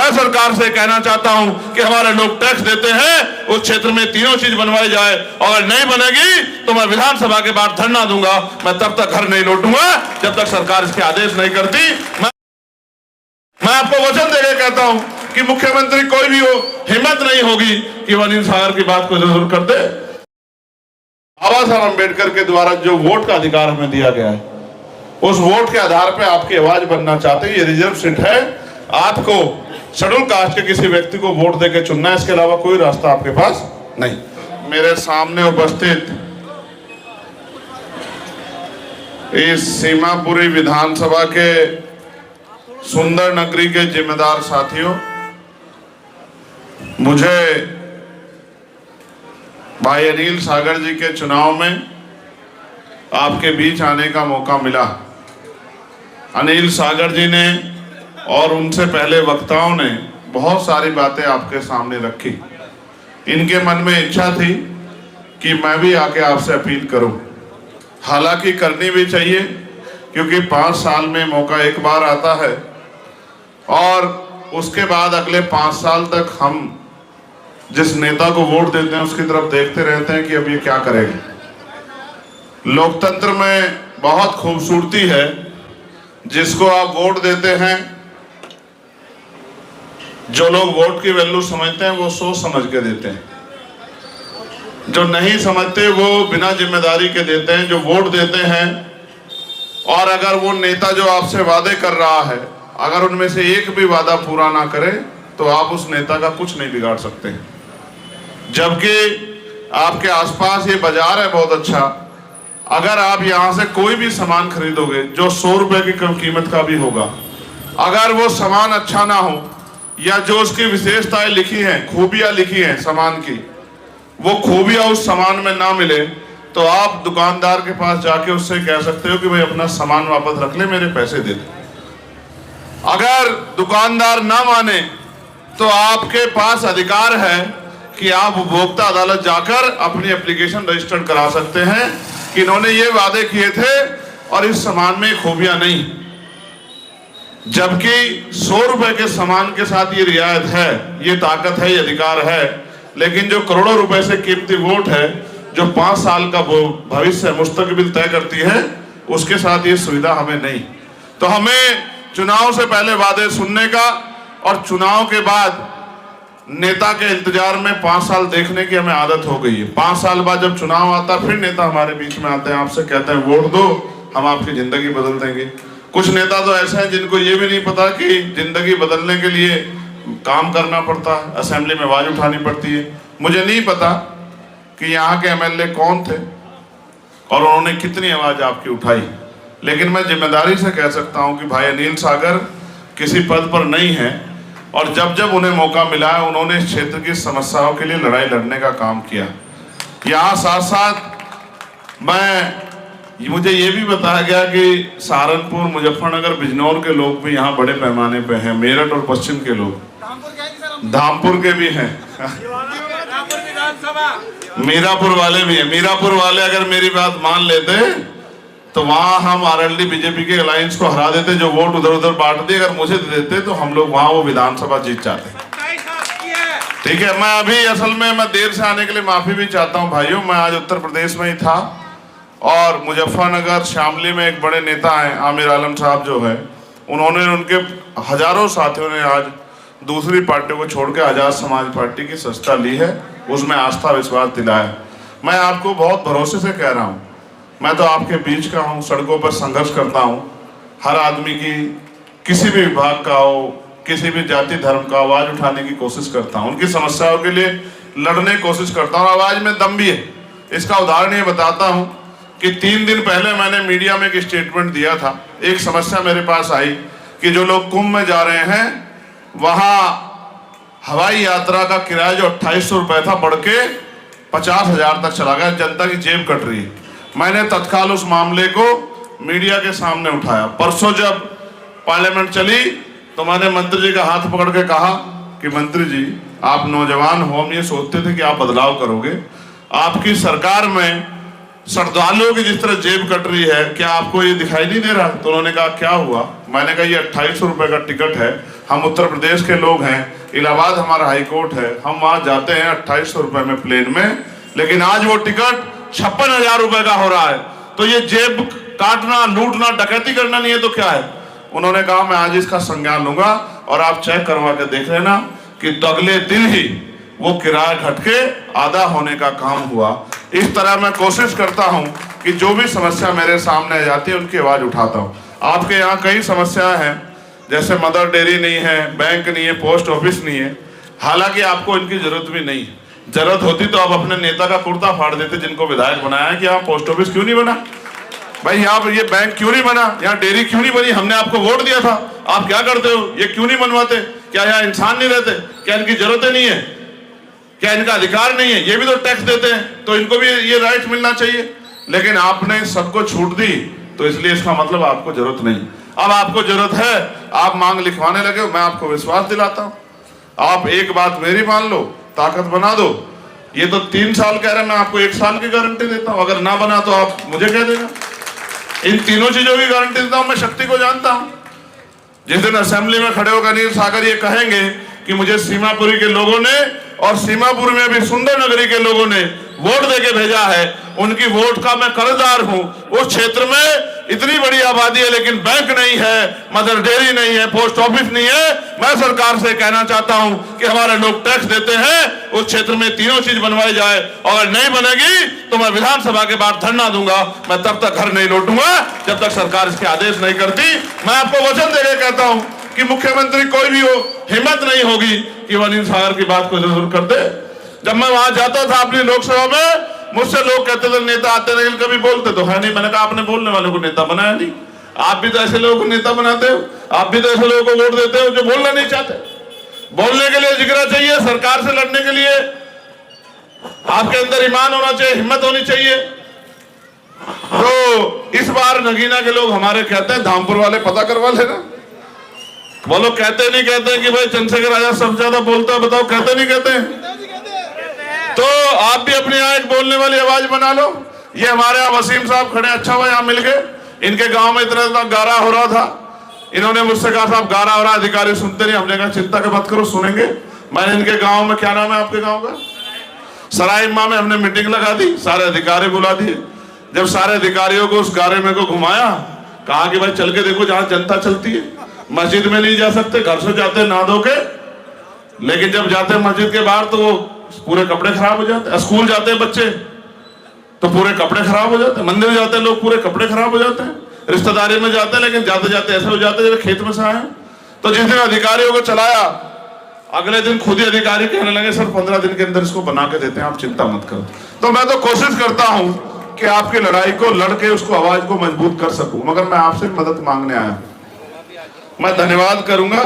मैं सरकार से कहना चाहता हूं कि हमारे लोग टैक्स देते हैं, उस क्षेत्र में तीनों चीज बनवाई जाए, और अगर नहीं बनेगी तो मैं विधानसभा के बाहर धरना दूंगा। मैं तब तक घर नहीं लौटूंगा जब तक सरकार इसके आदेश नहीं करती। मैं आपको वचन देकर कहता हूं कि मुख्यमंत्री कोई भी हो, हिम्मत नहीं होगी कि वो अनिल सागर की बात को जरूर कर दे। बाबा साहब अम्बेडकर के द्वारा जो वोट का अधिकार हमें दिया गया है, उस वोट के आधार पर आपकी आवाज बनना चाहते हैं। ये रिजर्व सीट है, आपको शेड्यूल कास्ट के किसी व्यक्ति को वोट देकर चुनना है, इसके अलावा कोई रास्ता आपके पास नहीं। मेरे सामने उपस्थित इस सीमापुरी विधानसभा के सुंदर नगरी के जिम्मेदार साथियों, मुझे भाई अनिल सागर जी के चुनाव में आपके बीच आने का मौका मिला। अनिल सागर जी ने और उनसे पहले वक्ताओं ने बहुत सारी बातें आपके सामने रखी। इनके मन में इच्छा थी कि मैं भी आके आपसे अपील करूं, हालांकि करनी भी चाहिए, क्योंकि 5 साल में मौका एक बार आता है और उसके बाद अगले 5 साल तक हम जिस नेता को वोट देते हैं उसकी तरफ देखते रहते हैं कि अब ये क्या करेगा। लोकतंत्र में बहुत खूबसूरती है, जिसको आप वोट देते हैं, जो लोग वोट की वैल्यू समझते हैं वो सोच समझ के देते हैं, जो नहीं समझते वो बिना जिम्मेदारी के देते हैं। जो वोट देते हैं और अगर वो नेता जो आपसे वादे कर रहा है, अगर उनमें से एक भी वादा पूरा ना करे तो आप उस नेता का कुछ नहीं बिगाड़ सकते। जबकि आपके आसपास ये बाजार है बहुत अच्छा, अगर आप यहाँ से कोई भी सामान खरीदोगे जो 100 रुपए की कम कीमत का भी होगा, अगर वो सामान अच्छा ना हो या जो उसकी विशेषताएं लिखी हैं, खूबियां लिखी हैं सामान की, वो खूबियां उस सामान में ना मिले, तो आप दुकानदार के पास जाके उससे कह सकते हो कि भाई अपना सामान वापस रख ले, मेरे पैसे दे दे। अगर दुकानदार ना माने तो आपके पास अधिकार है कि आप उपभोक्ता अदालत जाकर अपनी एप्लीकेशन रजिस्टर्ड करा सकते हैं कि इन्होंने ये वादे किए थे और इस सामान में खूबियां नहीं। जबकि 100 रुपए के सामान के साथ ये रियायत है, ये ताकत है, ये अधिकार है, लेकिन जो करोड़ों रुपए से कीमती वोट है, जो 5 साल का भविष्य मुस्तकबिल तय करती है, उसके साथ ये सुविधा हमें नहीं। तो हमें चुनाव से पहले वादे सुनने का और चुनाव के बाद नेता के इंतजार में 5 साल देखने की हमें आदत हो गई है। 5 साल बाद जब चुनाव आता फिर नेता हमारे बीच में आते हैं, आपसे कहते हैं वोट दो, हम आपकी जिंदगी बदल देंगे। कुछ नेता तो ऐसे हैं जिनको ये भी नहीं पता कि जिंदगी बदलने के लिए काम करना पड़ता है, असेंबली में आवाज उठानी पड़ती है। मुझे नहीं पता कि यहाँ के एमएलए कौन थे और उन्होंने कितनी आवाज आपकी उठाई, लेकिन मैं जिम्मेदारी से कह सकता हूँ कि भाई अनिल सागर किसी पद पर नहीं है, और जब जब उन्हें मौका मिला है उन्होंने इस क्षेत्र की समस्याओं के लिए लड़ाई लड़ने का काम किया। यहाँ साथ साथ मुझे ये भी बताया गया कि सहारनपुर, मुजफ्फरनगर, बिजनौर के लोग भी यहाँ बड़े पैमाने पे हैं, मेरठ और पश्चिम के लोग, धामपुर के भी हैं, मीरापुर वाले भी हैं। मीरापुर वाले अगर मेरी बात मान लेते तो वहां हम आरएलडी बीजेपी के अलायंस को हरा देते, जो वोट उधर उधर बांट दिए, अगर मुझे दे देते तो हम लोग वहां वो विधानसभा जीत जाते। ठीक है, मैं अभी असल में मैं देर से आने के लिए माफी भी चाहता हूं भाइयों। मैं आज उत्तर प्रदेश में ही था और मुजफ्फरनगर शामली में एक बड़े नेता हैं आमिर आलम साहब जो है, उन्होंने, उनके हजारों साथियों ने आज दूसरी पार्टियों को छोड़ के आजाद समाज पार्टी की सत्ता ली है, उसमें आस्था विश्वास दिलाया। मैं आपको बहुत भरोसे से कह रहा हूँ, मैं तो आपके बीच का हूँ, सड़कों पर संघर्ष करता हूँ, हर आदमी की, किसी भी विभाग का हो, किसी भी जाति धर्म का आवाज उठाने की कोशिश करता हूँ, उनकी समस्याओं के लिए लड़ने की कोशिश करता हूँ। आवाज में दम भी है। इसका उदाहरण ये बताता हूँ कि 3 दिन पहले मैंने मीडिया में एक स्टेटमेंट दिया था। एक समस्या मेरे पास आई कि जो लोग कुंभ में जा रहे हैं वहाँ हवाई यात्रा का किराया जो 2800 रुपये था बढ़ के 50,000 तक चला गया, जनता की जेब कट रही है। मैंने तत्काल उस मामले को मीडिया के सामने उठाया। परसों जब पार्लियामेंट चली तो मैंने मंत्री जी का हाथ पकड़ के कहा कि मंत्री जी, आप नौजवान हो, हम ये सोचते थे कि आप बदलाव करोगे, आपकी सरकार में श्रद्धालुओं की जिस तरह जेब कट रही है, क्या आपको ये दिखाई नहीं दे रहा? तो उन्होंने कहा क्या हुआ? मैंने कहा ये 2800 रुपये का टिकट है, हम उत्तर प्रदेश के लोग हैं, इलाहाबाद हमारा हाई कोर्ट है, हम वहां जाते हैं 2800 रुपए में प्लेन में, लेकिन आज वो टिकट 56,000 रुपए का हो रहा है। तो ये जेब काटना, लूटना, डकैती करना नहीं है तो क्या है? उन्होंने कहा मैं आज इसका संज्ञान लूंगा और आप चेक करवा के देख लेना कि तो अगले दिन ही वो किराया घट के आधा होने का काम हुआ। इस तरह मैं कोशिश करता हूं कि जो भी समस्या मेरे सामने आ जाती है उनकी आवाज उठाता हूं। आपके यहाँ कई समस्याएं हैं, जैसे मदर डेयरी नहीं है, बैंक नहीं है, पोस्ट ऑफिस नहीं है। हालांकि आपको इनकी जरूरत भी नहीं, जरूरत होती तो आप अपने नेता का कुर्ता फाड़ देते जिनको विधायक बनाया है कि यहाँ पोस्ट ऑफिस क्यों नहीं बना, भाई यहाँ पर ये बैंक क्यों नहीं बना, यहाँ डेयरी क्यों नहीं बनी, हमने आपको वोट दिया था, आप क्या करते हो, ये क्यों नहीं बनवाते? क्या यहाँ इंसान नहीं रहते? क्या इनकी जरूरतें नहीं है? क्या इनका अधिकार नहीं है? ये भी तो टैक्स देते हैं, तो इनको भी ये राइट मिलना चाहिए। लेकिन आपने सबको छूट दी, तो इसलिए इसका मतलब आपको जरूरत नहीं। अब आपको जरूरत है, आप मांग लिखवाने लगे हो, मैं आपको विश्वास दिलाता हूं। आप एक बात मेरी मान लो, ताकत बना दो। ये तो 3 साल कह रहे हैं, मैं आपको 1 साल की गारंटी देता हूं। अगर ना बना तो आप मुझे कह देना। इन तीनों चीजों की गारंटी देता हूं। मैं शक्ति को जानता हूं। जिस दिन असेंबली में खड़े होकर अनिल सागर ये कहेंगे कि मुझे सीमापुरी के लोगों ने और सीमापुर में भी सुंदर नगरी के लोगों ने वोट देके भेजा है, उनकी वोट का मैं कर्जदार हूं। उस क्षेत्र में इतनी बड़ी आबादी है लेकिन बैंक नहीं है, मदर डेयरी नहीं है, पोस्ट ऑफिस नहीं है। मैं सरकार से कहना चाहता हूं कि हमारे लोग टैक्स देते हैं, उस क्षेत्र में तीनों चीज बनवाई जाए। अगर नहीं बनेगी तो मैं विधानसभा के बाहर धरना दूंगा। मैं तब तक घर नहीं लौटूंगा जब तक सरकार इसके आदेश नहीं करती। मैं आपको वचन देके कहता हूं कि मुख्यमंत्री कोई भी हो, हिम्मत नहीं होगी कि वो अनिल सागर की बात को जरूर कर दे। जब मैं वहां जाता था अपनी लोकसभा में, मुझसे लोग कहते थे नेता आते लेकिन कभी बोलते तो है नहीं। मैंने कहा आपने बोलने वालों को नेता बनाया नहीं, आप भी तो ऐसे लोगों को नेता बनाते हो, आप भी तो ऐसे लोगों को वोट देते हो जो बोलना नहीं चाहते। बोलने के लिए जिगरा चाहिए, सरकार से लड़ने के लिए आपके अंदर ईमान होना चाहिए, हिम्मत होनी चाहिए। तो इस बार नगीना के लोग हमारे कहते हैं, धामपुर वाले पता करवा लेना। वो लोग कहते नहीं कहते कि भाई चंद्रशेखर आजाद सबसे ज्यादा बोलता है, बताओ कहते नहीं कहते? तो आप भी अपने यहाँ एक बोलने वाली आवाज बना लो। ये हमारे यहाँ वसीम साहब खड़े, अच्छा हुआ यहाँ मिल गए। इनके गांव में इतना गारा हो रहा था, इन्होंने मुझसे कहा साहब गारा हो रहा, अधिकारी सुनते नहीं। हमने कहा चिंता की मत करो, सुनेंगे। मैंने इनके गांव में, क्या नाम है आपके गांव का, सराय इम्मा में हमने मीटिंग लगा दी, सारे अधिकारी बुला दिए। जब सारे अधिकारियों को उस गारे में को घुमाया, कहा कि भाई चल के देखो जहां जनता चलती है। मस्जिद में नहीं जा सकते, घर से जाते नहा धो के, लेकिन जब जाते मस्जिद के बाहर तो वो पूरे कपड़े खराब हो जाते हैं। स्कूल जाते हैं बच्चे तो पूरे कपड़े खराब हो जाते हैं, मंदिर जाते हैं लोग पूरे कपड़े खराब हो जाते हैं, रिश्तेदारी में जाते हैं लेकिन जाते जाते ऐसे हो जाते हैं जैसे खेत में से आए। तो जिस दिन अधिकारियों को चलाया, अगले दिन खुद ही अधिकारी कहने लगे सर 15 दिन के अंदर इसको बना के देते हैं, आप चिंता मत करो। तो मैं तो कोशिश करता हूं कि आपकी लड़ाई को लड़के उसको आवाज को मजबूत कर सकूं, मगर मैं आपसे मदद मांगने आया। मैं धन्यवाद करूंगा।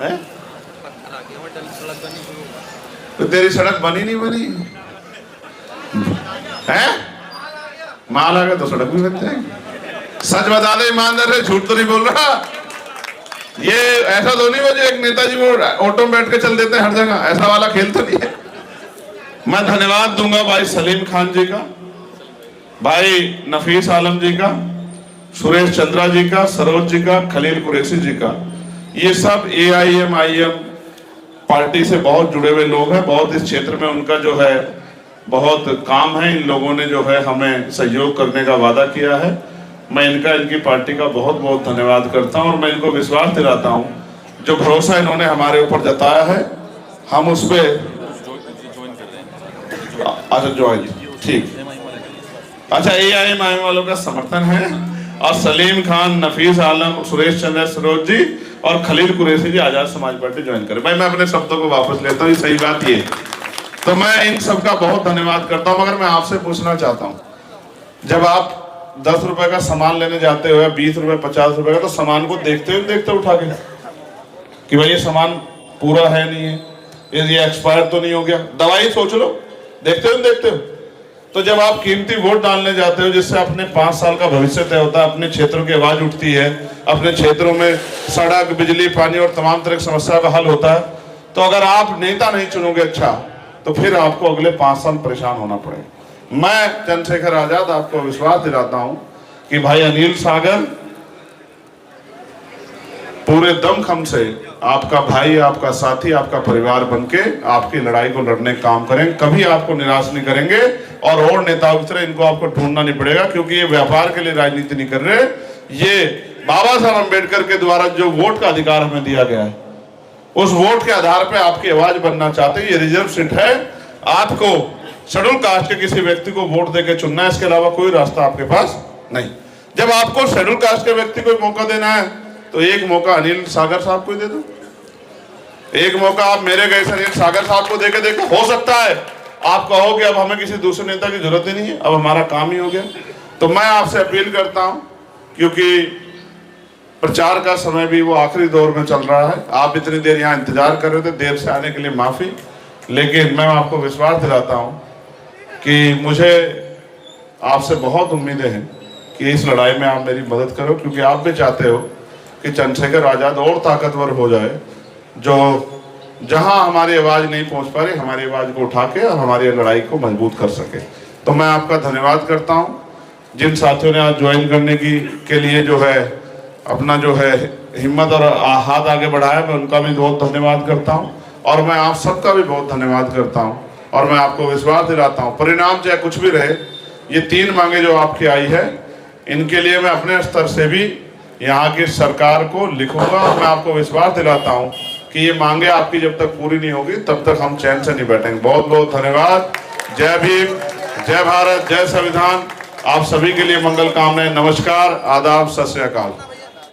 है? तो तेरी सड़क बनी नहीं बनी है? माल आ गया तो सड़क भी बन जाएगी। सच बता दे ईमानदार से, झूठ तो नहीं बोल रहा। ये ऐसा तो नहीं हो जो एक नेताजी वो ऑटो में बैठ के चल देते हैं हर जगह, ऐसा वाला खेल तो नहीं है। मैं धन्यवाद दूंगा भाई सलीम खान जी का, भाई नफीस आलम जी का, सुरेश चंद्रा जी का, सरोज जी का, खलील कुरैशी जी का। ये सब AIM पार्टी से बहुत जुड़े हुए लोग हैं। बहुत इस क्षेत्र में उनका जो है बहुत काम है। इन लोगों ने जो है हमें सहयोग करने का वादा किया है। मैं इनका, इनकी पार्टी का बहुत बहुत धन्यवाद करता हूं और मैं इनको विश्वास दिलाता हूं, जो भरोसा इन्होंने हमारे ऊपर जताया है हम उस पर अच्छा ज्वाइन, ठीक, अच्छा AIM वालों का समर्थन है। और सलीम खान, नफीस आलम, सुरेश चंद्र, सरोज जी और खलील कुरैशी जी आजाद समाज पार्टी ज्वाइन करें। भाई मैं अपने शब्दों को वापस लेता हूँ, सही बात ये। तो मैं इन सबका बहुत धन्यवाद करता हूँ। मगर मैं आपसे पूछना चाहता हूँ, जब आप 10 रुपए का सामान लेने जाते हो, 20 रुपए, 50 रुपए का, तो सामान को देखते उठा के कि भाई ये सामान पूरा है नहीं है, ये एक्सपायर तो नहीं हो गया। दवाई सोच लो, देखते हो। तो जब आप कीमती वोट डालने जाते हो जिससे अपने 5 साल का भविष्य तय होता है, अपने क्षेत्रों की आवाज उठती है, अपने क्षेत्रों में सड़क, बिजली, पानी और तमाम तरह की समस्या का हल होता है, तो अगर आप नेता नहीं चुनोगे अच्छा, तो फिर आपको अगले 5 साल परेशान होना पड़ेगा। मैं चंद्रशेखर आजाद आपको विश्वास दिलाता हूं कि भाई अनिल सागर पूरे दमखम से आपका भाई, आपका साथी, आपका परिवार बनके आपकी लड़ाई को लड़ने का काम करें। कभी आपको निराश नहीं करेंगे और नेताओं की तरह इनको आपको ढूंढना नहीं पड़ेगा, क्योंकि ये व्यापार के लिए राजनीति नहीं कर रहे। ये बाबा साहब अम्बेडकर के द्वारा जो वोट का अधिकार हमें दिया गया है, उस वोट के आधार पर आपकी आवाज बनना चाहते हैं। ये रिजर्व सीट है, आपको शेड्यूल कास्ट के किसी व्यक्ति को वोट देके चुनना है, इसके अलावा कोई रास्ता आपके पास नहीं। जब आपको शेड्यूल कास्ट के व्यक्ति को मौका देना है तो एक मौका अनिल सागर साहब को दे दो, एक मौका आप मेरे गए अनिल सागर साहब को देके देखो। हो सकता है आप कहो कि अब हमें किसी दूसरे नेता की जरूरत ही नहीं है, अब हमारा काम ही हो गया। तो मैं आपसे अपील करता हूं, क्योंकि प्रचार का समय भी वो आखिरी दौर में चल रहा है, आप इतनी देर यहाँ इंतजार कर रहे थे, देर से आने के लिए माफी, लेकिन मैं आपको विश्वास दिलाता हूं कि मुझे आपसे बहुत उम्मीदें हैं कि इस लड़ाई में आप मेरी मदद करो, क्योंकि आप भी चाहते हो कि चंद्रशेखर आजाद और ताकतवर हो जाए, जो जहां हमारी आवाज नहीं पहुंच पा रही, हमारी आवाज को उठा के और हमारी लड़ाई को मजबूत कर सके। तो मैं आपका धन्यवाद करता हूं। जिन साथियों ने आज ज्वाइन करने के लिए जो है अपना जो है हिम्मत और हाथ आगे बढ़ाया, मैं उनका भी बहुत धन्यवाद करता हूं और मैं आप सबका भी बहुत धन्यवाद करता हूं। और मैं आपको विश्वास दिलाता हूं, परिणाम चाहे कुछ भी रहे, ये 3 मांगे जो आपकी आई है, इनके लिए मैं अपने स्तर से भी यहाँ की सरकार को लिखूंगा। और मैं आपको विश्वास दिलाता हूँ कि ये मांगे आपकी जब तक पूरी नहीं होगी तब तक हम चैन से नहीं बैठेंगे। बहुत बहुत धन्यवाद। जय भीम, जय भारत, जय संविधान। आप सभी के लिए मंगल कामनाएं। नमस्कार, आदाब, सत श्री अकाल।